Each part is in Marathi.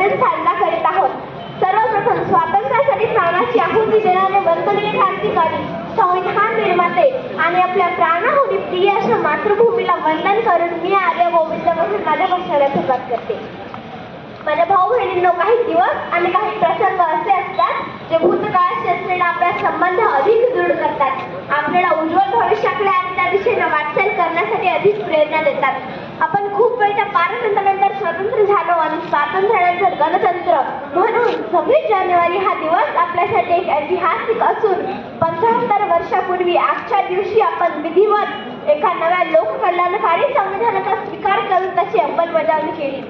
सण साजरा करीत आहोत। सर्वप्रथम स्वातंत्र्यासाठी प्राणाची आहुती देणारे वंदनीय क्रांतिकारी, संविधान निर्माते आणि आपल्या प्राणाहून प्रिय अशा मातृभूमीला वंदन करून मी आर्य गोविंद म्हणून माझ्या भाषणाला सुरुवात करते। माझ्या भाऊ बहिणींनो, काही दिवस आणि काही प्रसंग असे असतात जे भूतकाळाशी असलेला आपला संबंध अधिक दृढ करतात, आपल्याला उज्ज्वल भविष्याकडे आणि त्या दिशेने वाटचाल करण्यासाठी अधिक प्रेरणा देतात। आपण खूप वेळच्या पारतंत्र्यानंतर स्वतंत्र झालो आणि स्वातंत्र्यानंतर गणतंत्र म्हणून 26 जानेवारी हा दिवस आपल्यासाठी एक ऐतिहासिक असून 75 वर्षापूर्वी आजच्या दिवशी आपण विधिवत एका नव्या लोककल्याणकारी संविधानाचा स्वीकार करून त्याची अंमलबजावणी केली।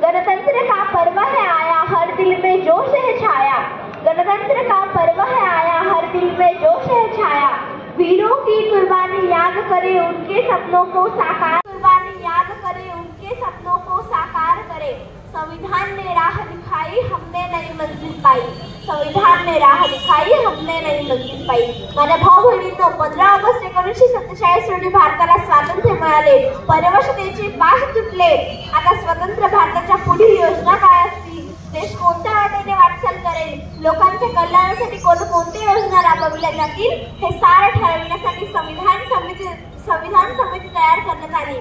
गणतंत्र का पर्व है आया, हर दिल में जोश है छाया। गणतंत्र का पर्व है आया, हर दिल में जोश है छाया। वीरों की कुर्बानी याद करे, उनके सपनों को साकार कुर्बानी याद करे, उनके सपनों को साकार करे। संविधान ने राह दिखाई, हमने नई मंजिल पाई। संविधान ने राह दिखाई, हमने नई मंजिल पाई। माझ्या भाऊ बहिणींनो, 15 ऑगस्ट 1947 रोजी भारताला स्वातंत्र्य मिळाले, परवशतेचे पाश तुटले। आता स्वतंत्र भारताच्या पुढील योजना काय असतील, देश कोणत्या वाटेने वाटचाल करेल, लोकांच्या कल्याणासाठी कोणकोणत्या योजना राबविल्या जातील, हे सारं ठरविण्यासाठी संविधान समिती तयार करण्यात आली।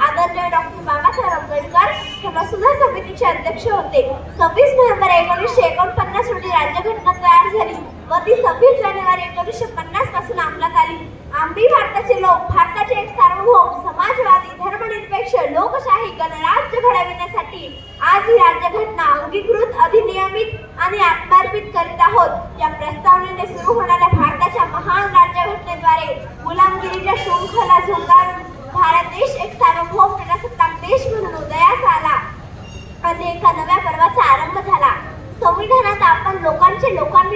आदरणीय डॉक्टर बाबासाहेब आंबेडकर हे मसुदा समितीचे अध्यक्ष होते। 26 नोव्हेंबर 1949 रोजी राज्यघटना तयार झाली व ती 26 जानेवारी 1950 पासून अंमलात आली। आम्ही भारताचे लोक भारताचे एक सार्वभौम, समाजवादी, धर्मनिरपेक्ष, लोकशाही गणराज्य घडविण्यासाठी आज ही राज्यघटना अंगीकृत, अधिनियमित आणि आत्मार्पित करीत आहोत। या प्रस्तावनेने सुरू होणाऱ्या भारताच्या महान राज्यघटनेद्वारे गुलामगिरीच्या शृंखला झुगारून भारत देश एक सार्वभौम प्रजासत्ताक देश म्हणून उदयास आला आणि एका नव्या पर्वाचा आरंभ झाला। संविधानात आपण लोकांनी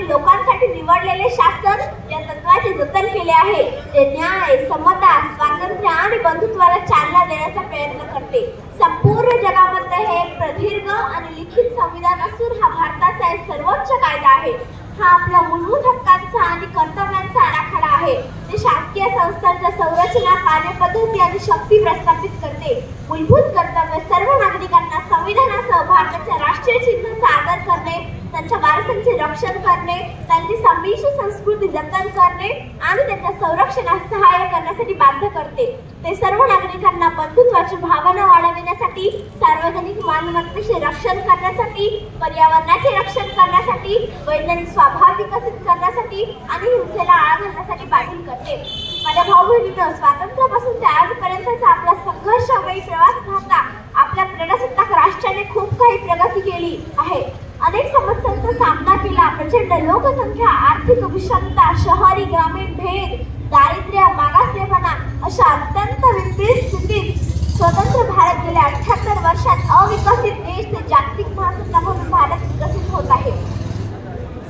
लोकांसाठी निवडलेले शासन या तत्वाचे जतन केले आहे, जे न्याय, समता, स्वातंत्र्य आणि बंधुत्वाला चालना देण्याचा प्रयत्न करते। संपूर्ण जगामध्ये हे एक प्रदीर्घ आणि लिखित संविधान असून हा भारताचा एक सर्वोच्च कायदा आहे। हा आपल्या मूलभूत हक्कांचा आणि कर्तव्यांचा आराखडा आहे, जे शासकीय संस्थांच्या संरचना, कार्यपद्धती आणि शक्ती प्रस्थापित करते। मूलभूत कर्तव्य सर्व नागरिकांना संविधानासह भारताच्या राष्ट्रीय चिन्हाचा आदर करणे, त्यांच्या वारसांचे रक्षण करणे, त्यांची संमिश्र संस्कृती जतन करणे आणि त्यांच्या संरक्षणास सहाय्य करण्यासाठी बाध्य करते। ते सर्व नागरिकांना बंधुत्वाची भावना वाढविण्यासाठी, सार्वजनिक मालमत्तेचे रक्षण करण्यासाठी, पर्यावरणाचे रक्षण करण्यासाठी, वैज्ञानिक स्वभाव विकसित करण्यासाठी आणि हिंसेला आळा घालण्यासाठी बांधील करते। माझ्या भाऊ बहिणींनो, स्वातंत्र्यापासून ते आजपर्यंतचा आपला संघर्षमयी प्रवास पाहता आपल्या प्रजासत्ताक राष्ट्राने खूप काही प्रगती केली आहे। अनेक समस्यांचा सामना केला। प्रचंड लोकसंख्या, आर्थिक विषमता, शहरी ग्रामीण भेद, दारिद्र्य, मागासलेपणा अशा अत्यंत विपरीत स्थितीत स्वतंत्र भारत गेल्या 78 वर्षात अविकसित देश ते जागतिक महासत्ता म्हणून भारत विकसित होत आहे।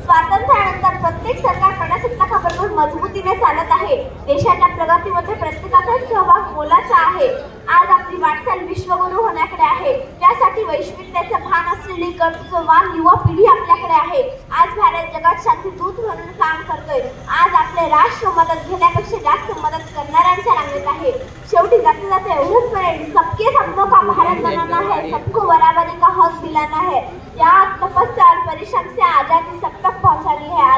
स्वातंत्र्यानंतर प्रत्येक सरकार प्रजासत्ताकाबरोबर मजबूतीने चालत आहे। देशाच्या प्रगतीमध्ये प्रत्येकाचा सहभाग मोलाचा आहे। आज आपली वाटचाल विश्वगुरू होण्याकडे आहे, त्यासाठी वैश्विकतेचं भान असलेली कर्तृत्ववान युवा पिढी आपल्याकडे आहे। आज भारत जगात शांतीदूत म्हणून काम करतोय। आज आपले राष्ट्र मदत घेण्यापेक्षा जास्त मदत करणाऱ्यांच्या रांगेत आहे। शेवटी जाते जाते एवढंच करेल, सबके सपनों का भारत बनाना है, सबको बराबरी का हक दिलाना है। या तपस्या और परिश्रम से आजादी सब तक पहुंचानी है।